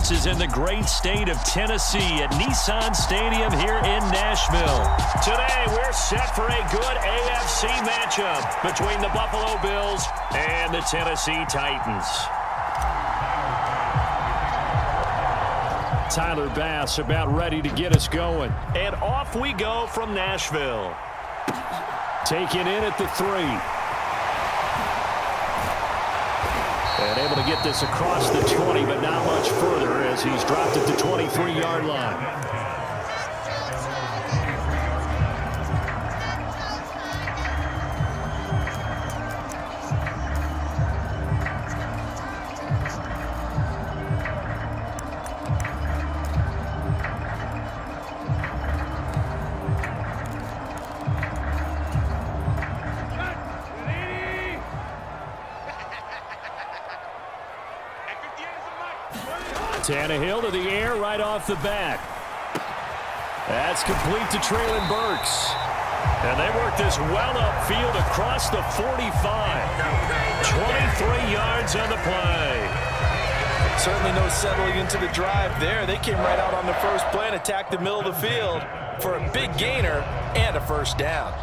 Sports is in the great state of Tennessee at Nissan Stadium here in Nashville. Today, we're set for a good AFC matchup between the Buffalo Bills and the Tennessee Titans. Tyler Bass about ready to get us going. And off we go from Nashville. Taken in at the 3. And able to get this across the 20, but not much further as he's dropped at the 23-yard line. Tannehill to the air right off the bat. That's complete to Treylon Burks. And they work this well upfield across the 45. 23 yards on the play. Certainly no settling into the drive there. They came right out on the first play and attacked the middle of the field for a big gainer and a first down.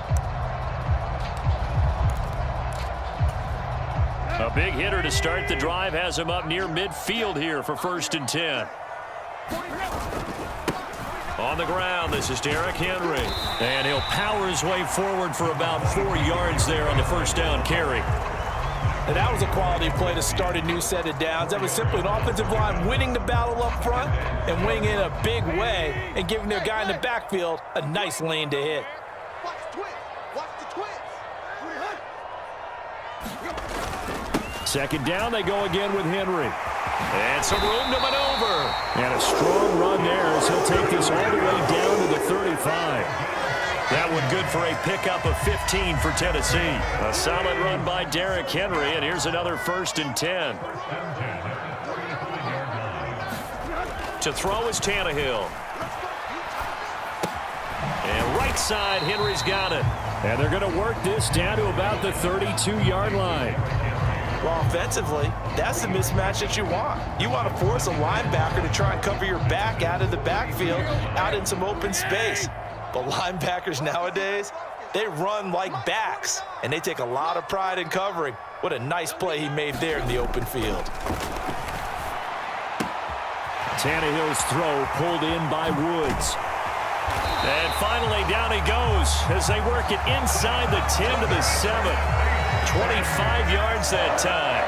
A big hitter to start the drive has him up near midfield here for 1st and 10. On the ground, this is Derrick Henry. And he'll power his way forward for about 4 yards there on the first down carry. And that was a quality play to start a new set of downs. That was simply an offensive line winning the battle up front and winning in a big way and giving their guy in the backfield a nice lane to hit. Second down, they go again with Henry. And some room to maneuver. And a strong run there as he'll take this all the way down to the 35. That one good for a pickup of 15 for Tennessee. A solid run by Derrick Henry, and here's another 1st and 10. To throw is Tannehill. And right side, Henry's got it. And they're going to work this down to about the 32-yard line. Well, offensively, that's the mismatch that you want. You want to force a linebacker to try and cover your back out of the backfield, out in some open space. But linebackers nowadays, they run like backs, and they take a lot of pride in covering. What a nice play he made there in the open field. Tannehill's throw pulled in by Woods. And finally, down he goes as they work it inside the 10 to the 7. 25 yards that time.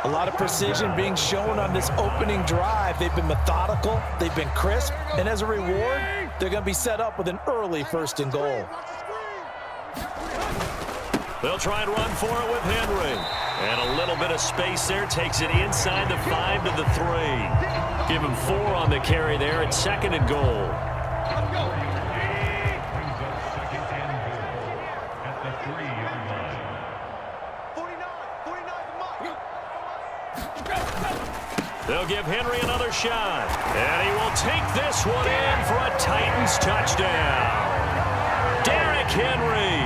A lot of precision being shown on this opening drive. They've been methodical, they've been crisp, and as a reward, they're going to be set up with an early 1st and goal. They'll try and run for it with Henry. And a little bit of space there takes it inside the 5 to the 3. Give him 4 on the carry there at 2nd and goal. They'll give Henry another shot. And he will take this one in for a Titans touchdown. Derrick Henry,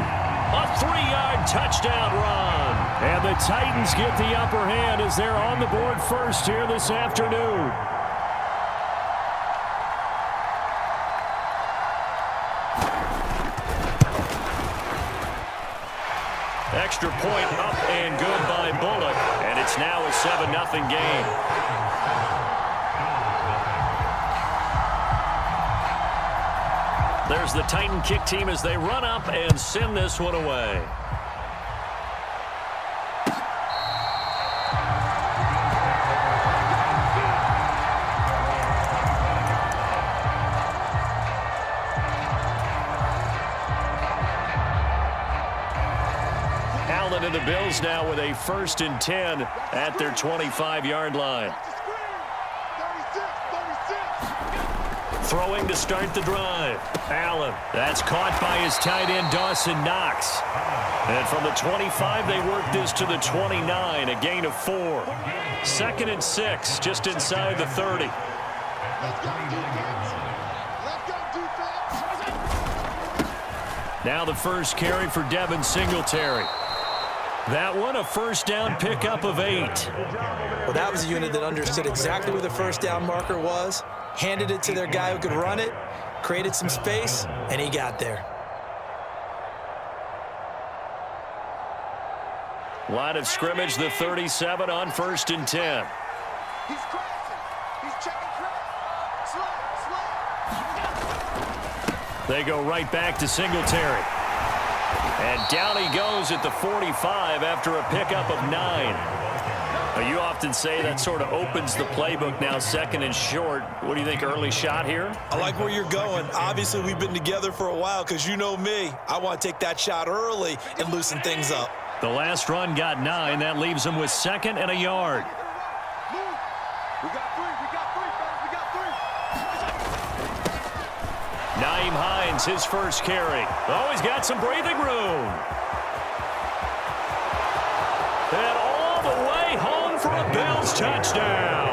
a 3-yard touchdown run. And the Titans get the upper hand as they're on the board first here this afternoon. Extra point up and good by Bullock. And it's now a 7-0 game. There's the Titan kick team as they run up and send this one away. Allen and the Bills now with a 1st and 10 at their 25-yard line. Throwing to start the drive. Allen. That's caught by his tight end, Dawson Knox. And from the 25, they work this to the 29, a gain of 4. 2nd and 6, just inside the 30. Now the first carry for Devin Singletary. That one a first down pickup of 8. Well, that was a unit that understood exactly where the first down marker was, handed it to their guy who could run it, created some space, and he got there. Line of scrimmage, the 37 on 1st and 10. He's crashing. He's checking crash. Slide. They go right back to Singletary. And down he goes at the 45 after a pickup of 9. Now, you often say that sort of opens the playbook now, 2nd and short. What do you think, early shot here? I like where you're going. Obviously, we've been together for a while because you know me. I want to take that shot early and loosen things up. The last run got 9. That leaves him with 2nd and a yard. We got three. We got three, fellas. We got three. Nyheim Hines, his first carry. Oh, he's got some breathing room. And all the way home for a Bills touchdown.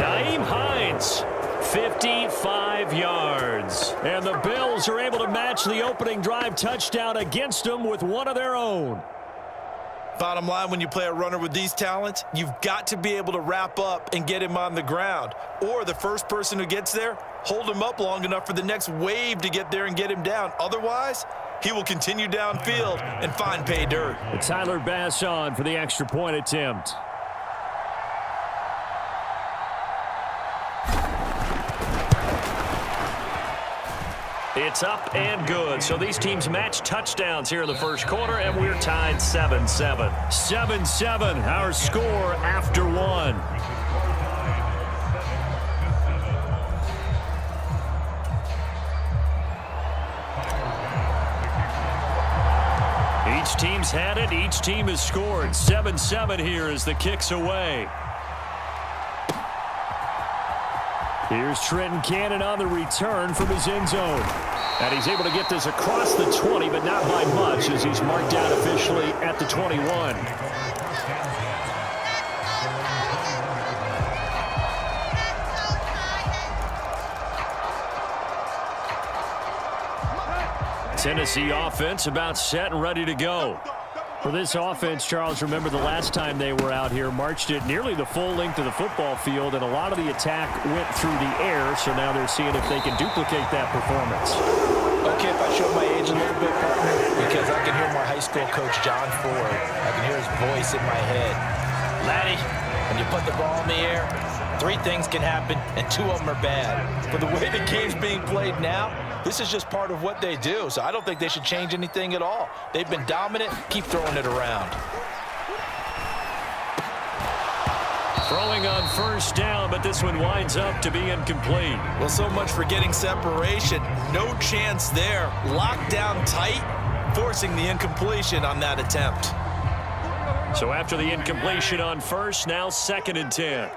Nyheim Hines, 55 yards. And the Bills are able to match the opening drive touchdown against them with one of their own. Bottom line, when you play a runner with these talents, you've got to be able to wrap up and get him on the ground. Or the first person who gets there, hold him up long enough for the next wave to get there and get him down. Otherwise, he will continue downfield and find pay dirt. Tyler Bass on for the extra point attempt. It's up and good. So these teams match touchdowns here in the first quarter, and we're tied 7-7. 7-7, our score after 1. Each team's had it. Each team has scored. 7-7 here as the kick's away. Here's Trenton Cannon on the return from his end zone. And he's able to get this across the 20, but not by much as he's marked down officially at the 21. Tennessee offense about set and ready to go. For this offense, Charles, remember the last time they were out here, marched it nearly the full length of the football field, and a lot of the attack went through the air, so now they're seeing if they can duplicate that performance. Okay, if I show my age a little bit, partner, because I can hear my high school coach, John Ford. I can hear his voice in my head. Laddie, when you put the ball in the air, 3 things can happen, and 2 of them are bad. But the way the game's being played now, this is just part of what they do, so I don't think they should change anything at all. They've been dominant. Keep throwing it around. Throwing on first down, but this one winds up to be incomplete. Well, so much for getting separation. No chance there. Locked down tight, forcing the incompletion on that attempt. So after the incompletion on first, now 2nd and 10.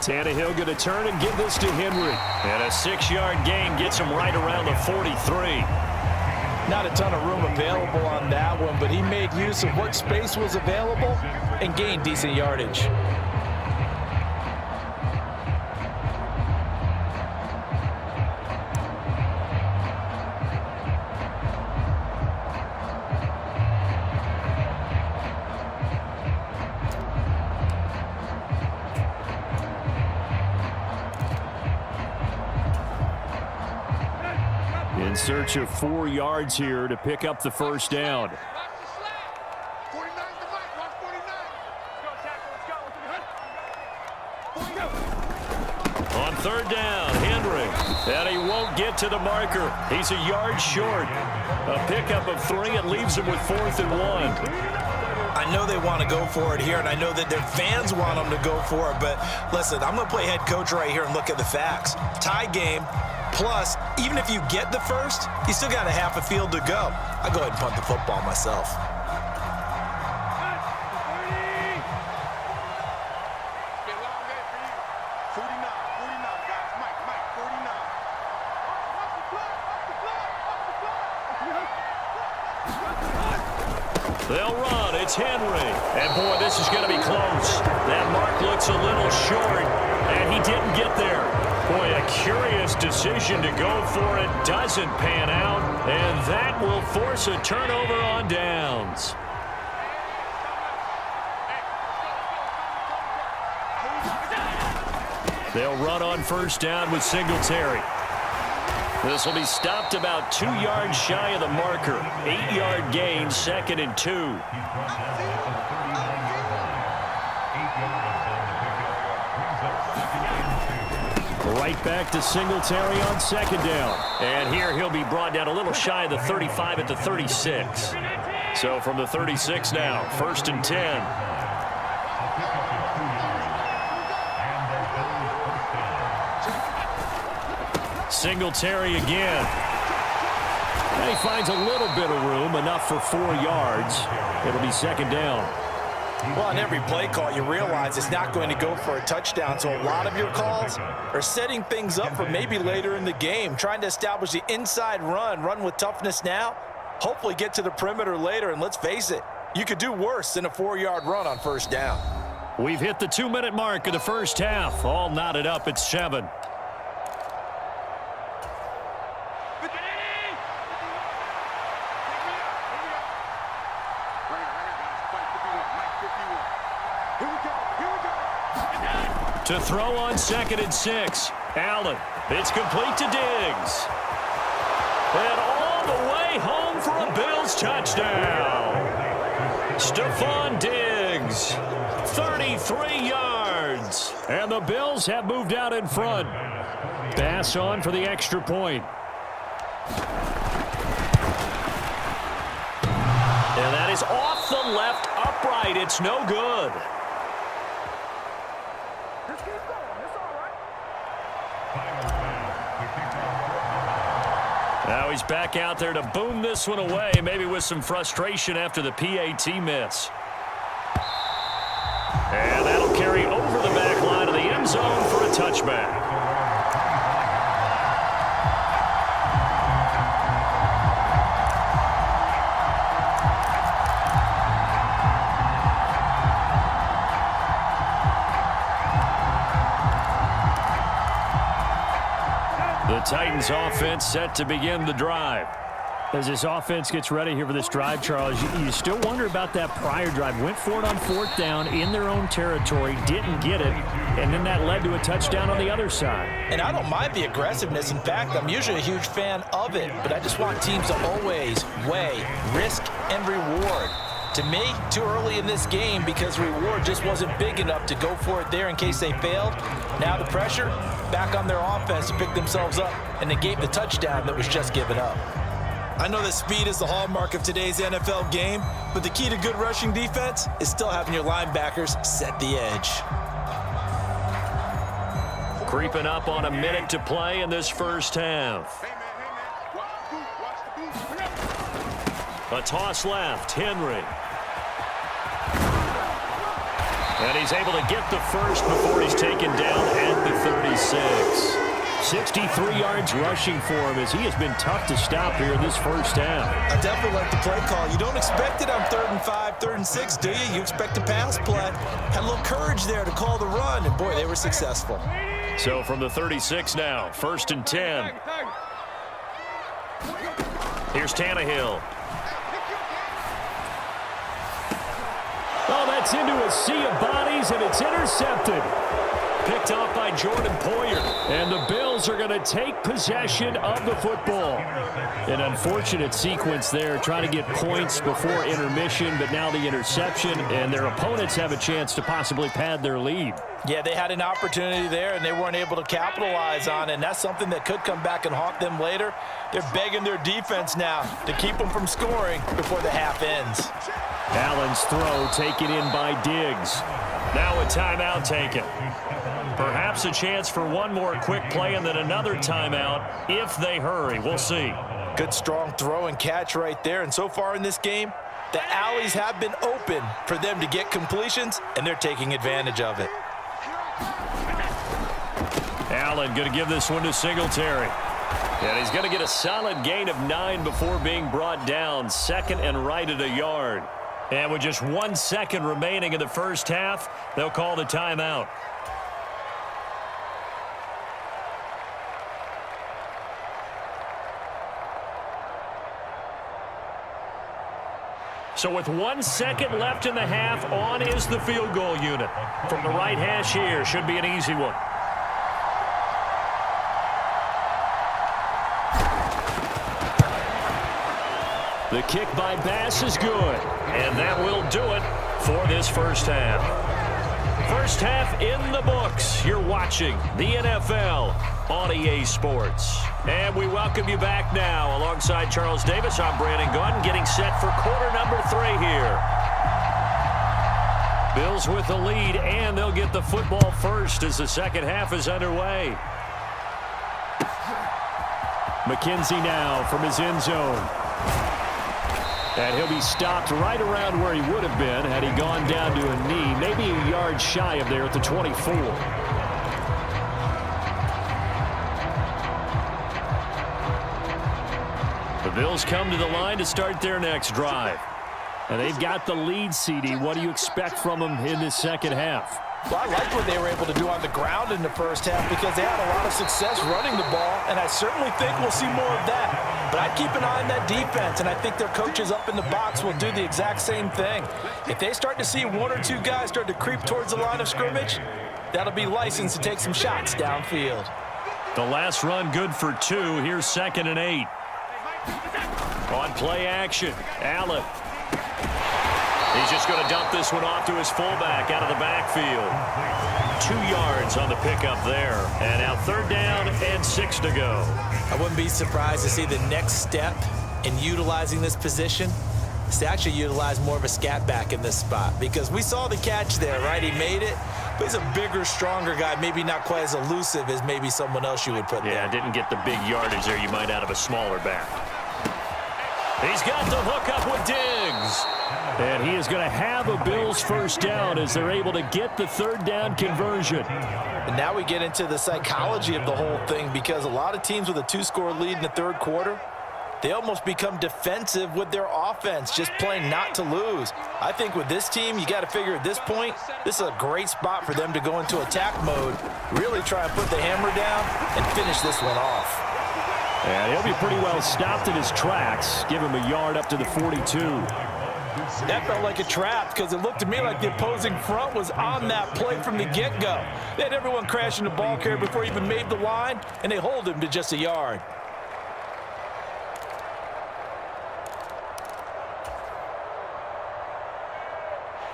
Tannehill going to turn and give this to Henry. And a 6-yard gain gets him right around the 43. Not a ton of room available on that one, but he made use of what space was available and gained decent yardage. In search of 4 yards here to pick up the first down. On 3rd down, Henry. And he won't get to the marker. He's a yard short. A pickup of 3. It leaves him with 4th and 1. I know they want to go for it here, and I know that their fans want them to go for it, but listen, I'm going to play head coach right here and look at the facts. Tie game, plus, even if you get the first, you still got a half a field to go. I'll go ahead and punt the football myself. They'll run. It's Henry. And, boy, this is going to be close. That mark looks a little short. And he didn't get there. Boy, a curious decision to go for it. Doesn't pan out. And that will force a turnover on downs. They'll run on first down with Singletary. This will be stopped about 2 yards shy of the marker. 8-yard gain, 2nd and 2. Right back to Singletary on 2nd down. And here he'll be brought down a little shy of the 35 at the 36. So from the 36 now, 1st and 10. Singletary again. And he finds a little bit of room, enough for 4 yards. It'll be 2nd down. Well, on every play call, you realize it's not going to go for a touchdown, so a lot of your calls are setting things up for maybe later in the game, trying to establish the inside run with toughness now, hopefully get to the perimeter later, and let's face it, you could do worse than a 4-yard run on first down. We've hit the 2-minute mark of the first half. All knotted up at 7. To throw on 2nd and 6. Allen. It's complete to Diggs. And all the way home for a Bills touchdown. Stephon Diggs. 33 yards. And the Bills have moved out in front. Pass on for the extra point. And that is off the left upright. It's no good. Now he's back out there to boom this one away, maybe with some frustration after the PAT miss. And that'll carry over the back line of the end zone for a touchback. The Titans offense set to begin the drive. As this offense gets ready here for this drive, Charles, you still wonder about that prior drive. Went for it on 4th down in their own territory, didn't get it, and then that led to a touchdown on the other side. And I don't mind the aggressiveness. In fact, I'm usually a huge fan of it, but I just want teams to always weigh risk and reward. To me, too early in this game because reward just wasn't big enough to go for it there in case they failed. Now the pressure back on their offense to pick themselves up and negate the touchdown that was just given up. I know that speed is the hallmark of today's NFL game, but the key to good rushing defense is still having your linebackers set the edge. Creeping up on a minute to play in this first half. A toss left, Henry. And he's able to get the first before he's taken down at the 36. 63 yards rushing for him as he has been tough to stop here in this first half. I definitely like the play call. You don't expect it on 3rd and 5, 3rd and 6, do you? You expect a pass play. Had a little courage there to call the run, and boy, they were successful. So from the 36 now, 1st and 10. Here's Tannehill. Oh, that's into a sea of bodies, and it's intercepted. Picked off by Jordan Poyer. And the Bills are going to take possession of the football. An unfortunate sequence there, trying to get points before intermission, but now the interception, and their opponents have a chance to possibly pad their lead. Yeah, they had an opportunity there, and they weren't able to capitalize on it, and that's something that could come back and haunt them later. They're begging their defense now to keep them from scoring before the half ends. Allen's throw taken in by Diggs. Now a timeout taken. Perhaps a chance for one more quick play and then another timeout if they hurry. We'll see. Good strong throw and catch right there. And so far in this game, the alleys have been open for them to get completions, and they're taking advantage of it. Allen going to give this one to Singletary. And he's going to get a solid gain of 9 before being brought down. 2nd and right at a yard. And with just 1 second remaining in the first half, they'll call the timeout. So with 1 second left in the half, on is the field goal unit. From the right hash here, should be an easy one. The kick by Bass is good, and that will do it for this first half. First half in the books. You're watching the NFL on EA Sports. And we welcome you back now. Alongside Charles Davis, I'm Brandon Gunn, getting set for quarter number 3 here. Bills with the lead, and they'll get the football first as the second half is underway. McKenzie now from his end zone. And he'll be stopped right around where he would have been had he gone down to a knee, maybe a yard shy of there at the 24. The Bills come to the line to start their next drive. And they've got the lead, CD. What do you expect from them in this second half? Well, I like what they were able to do on the ground in the first half because they had a lot of success running the ball, and I certainly think we'll see more of that. But I'd keep an eye on that defense, and I think their coaches up in the box will do the exact same thing. If they start to see 1 or 2 guys start to creep towards the line of scrimmage, that'll be licensed to take some shots downfield. The last run good for 2. Here's 2nd and 8. On play action, Allen. He's just going to dump this one off to his fullback out of the backfield. 2 yards on the pickup there. And now 3rd down and 6 to go. I wouldn't be surprised to see the next step in utilizing this position is to actually utilize more of a scat back in this spot. Because we saw the catch there, right? He made it. But he's a bigger, stronger guy, maybe not quite as elusive as maybe someone else you would put there. Yeah, didn't get the big yardage there you might out of a smaller back. He's got the hook up with Diggs. And he is going to have a Bills first down as they're able to get the 3rd down conversion. And now we get into the psychology of the whole thing because a lot of teams with a 2-score lead in the 3rd quarter, they almost become defensive with their offense, just playing not to lose. I think with this team, you got to figure at this point, this is a great spot for them to go into attack mode, really try and put the hammer down and finish this one off. And he'll be pretty well stopped in his tracks. Give him a yard up to the 42. That felt like a trap because it looked to me like the opposing front was on that play from the get-go. They had everyone crashing the ball carrier before he even made the line, and they hold him to just a yard.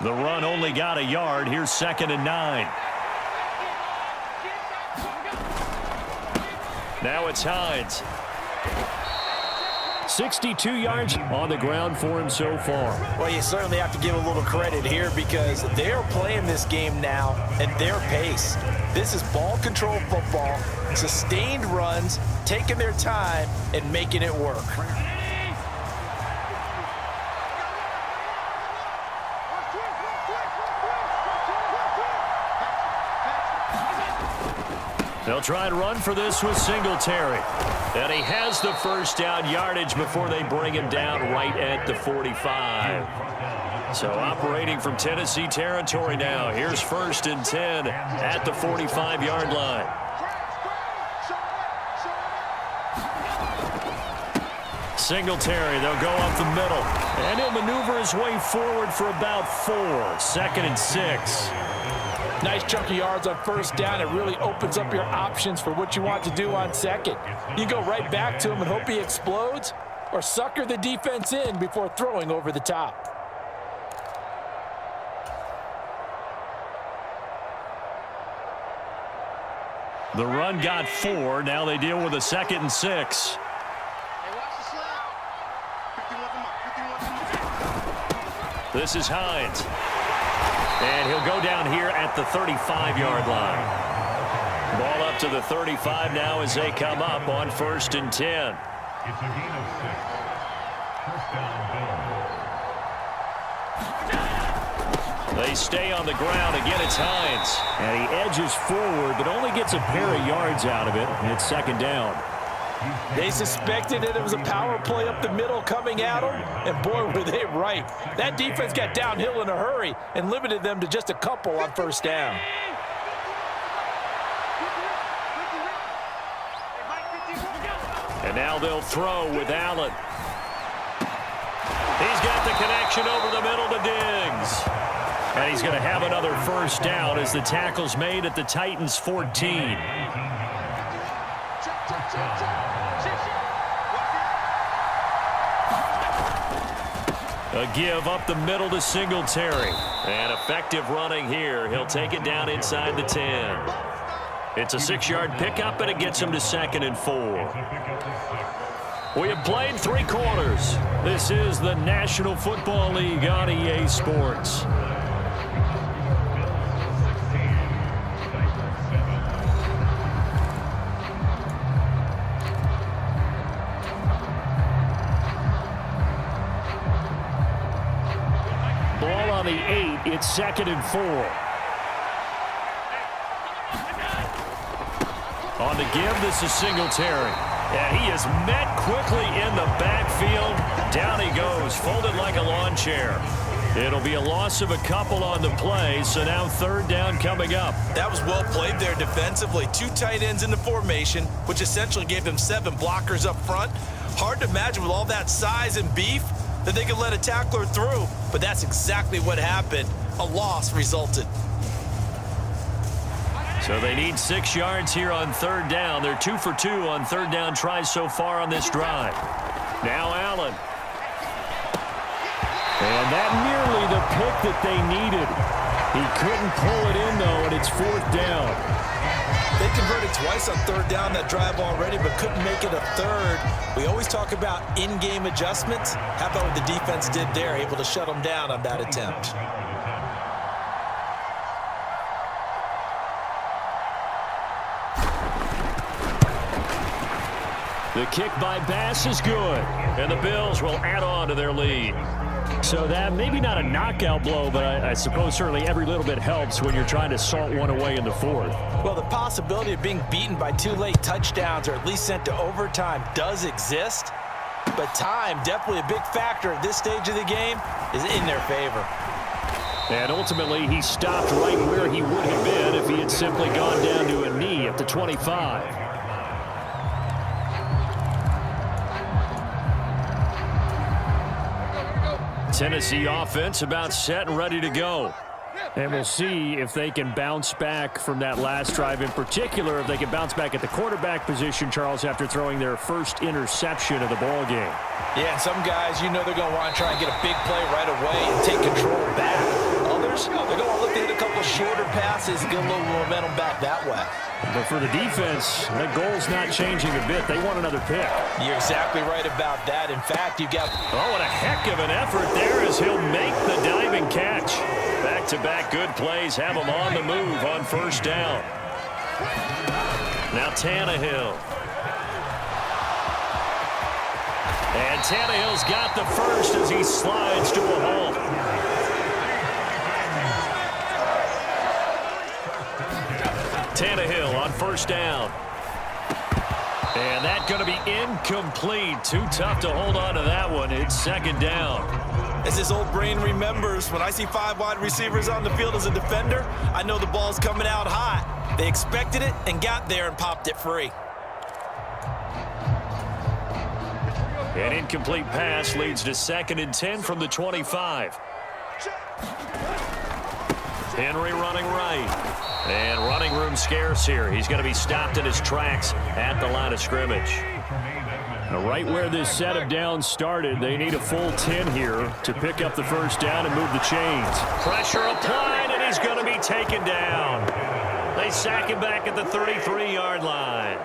The run only got a yard. Here's 2nd and 9. Now it's Hines. 62 yards on the ground for him so far. Well, you certainly have to give a little credit here because they're playing this game now at their pace. This is ball control football, sustained runs, taking their time and making it work. They'll try and run for this with Singletary. And he has the first down yardage before they bring him down right at the 45. So operating from Tennessee territory now. Here's 1st and 10 at the 45-yard line. Singletary, they'll go up the middle. And he'll maneuver his way forward for about 4. 2nd and 6. Nice chunk of yards on 1st down. It really opens up your options for what you want to do on 2nd. You go right back to him and hope he explodes, or sucker the defense in before throwing over the top. The run got 4. Now they deal with a 2nd and 6. This is Hines. And he'll go down here at the 35-yard line. Ball up to the 35 now as they come up on 1st and 10. They stay on the ground. Again, it's Hines. And he edges forward, but only gets a pair of yards out of it. And it's 2nd down. They suspected that it was a power play up the middle coming at them, and boy, were they right. That defense got downhill in a hurry and limited them to just a couple on 1st down. And now they'll throw with Allen. He He's got the connection over the middle to Diggs. And he's going to have another first down as the tackle's made at the Titans' 14. A give up the middle to Singletary. And effective running here. He'll take it down inside the 10. It's a 6-yard pickup, and it gets him to 2nd and 4. We have played 3 quarters. This is the National Football League on EA Sports. Ball on the 8. It's 2nd and 4. On the give, this is Singletary. And he is met quickly in the backfield. Down he goes, folded like a lawn chair. It'll be a loss of a couple on the play, so now 3rd down coming up. That was well played there defensively. 2 tight ends in the formation, which essentially gave them 7 blockers up front. Hard to imagine with all that size and beef that they could let a tackler through, but that's exactly what happened. A loss resulted. So they need 6 yards here on 3rd down. They're 2 for 2 on 3rd down tries so far on this drive. Now Allen. And that nearly the pick that they needed. He couldn't pull it in, though, and it's 4th down. They converted twice on 3rd down that drive already, but couldn't make it a 3rd. We always talk about in-game adjustments. How about what the defense did there, able to shut them down on that attempt? The kick by Bass is good, and the Bills will add on to their lead. So that maybe not a knockout blow, but I suppose certainly every little bit helps when you're trying to salt one away in the 4th. Well, the possibility of being beaten by 2 late touchdowns or at least sent to overtime does exist, but time, definitely a big factor at this stage of the game, is in their favor. And ultimately, he stopped right where he would have been if he had simply gone down to a knee at the 25. Tennessee offense about set and ready to go. And we'll see if they can bounce back from that last drive, in particular if they can bounce back at the quarterback position, Charles, after throwing their first interception of the ball game. Yeah, and some guys, you know they're going to want to try and get a big play right away and take control back. Others, they're going to look to hit a couple shorter passes and get a little momentum back that way. But for the defense, the goal's not changing a bit. They want another pick. You're exactly right about that. In fact, you got... Oh, and a heck of an effort there as he'll make the diving catch. Back-to-back good plays have him on the move on 1st down. Now Tannehill. And Tannehill's got the first as he slides to a halt. Tannehill on 1st down. And that's going to be incomplete. Too tough to hold on to that one. It's 2nd down. As his old brain remembers, when I see 5 wide receivers on the field as a defender, I know the ball's coming out hot. They expected it and got there and popped it free. An incomplete pass leads to 2nd and 10 from the 25. Henry running right. And running room scarce here. He's going to be stopped in his tracks at the line of scrimmage. Now, right where this set of downs started, they need a full 10 here to pick up the 1st down and move the chains. Pressure applied, and he's going to be taken down. They sack him back at the 33-yard line.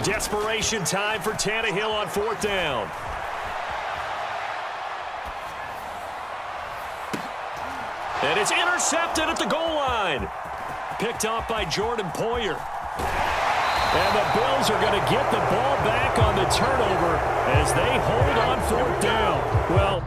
Desperation time for Tannehill on 4th down. And it's intercepted at the goal line. Picked off by Jordan Poyer. And the Bills are going to get the ball back on the turnover as they hold on 4th down. Well,